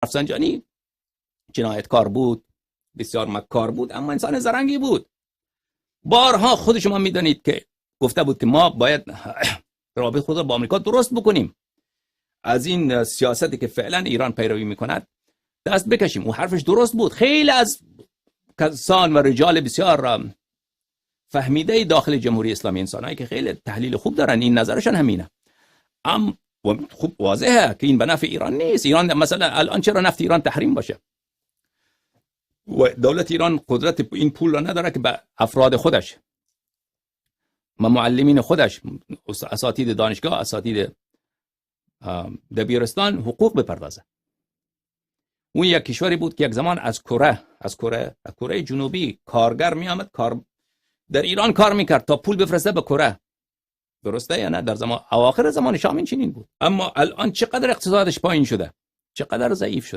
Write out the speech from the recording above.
رفسنجانی جنایتکار بود، بسیار مکار بود، اما انسان زرنگی بود. بارها خود شما میدانید که گفته بود که ما باید رابطه خود را با آمریکا درست بکنیم، از این سیاستی که فعلا ایران پیروی میکند دست بکشیم. و حرفش درست بود. خیلی از کسان و رجال بسیار فهمیده داخل جمهوری اسلامی، انسانایی که خیلی تحلیل خوب دارن، این نظرشان همینه. خوب واضحه که این به نفع ایران نیست. ایران مثلا الان چرا نفت ایران تحریم باشه و دولت ایران قدرت این پول را نداره که به افراد خودش و معلمین خودش، اساتید دانشگاه، اساتید دبیرستان حقوق بپردازه. اون یک کشوری بود که یک زمان از کره جنوبی کارگر می آمد در ایران کار میکرد تا پول بفرسته به کره. درسته یا نه؟ در اواخر زمان شاه این چنین بود. اما الان چقدر اقتصادش پایین شده، چقدر ضعیف شده.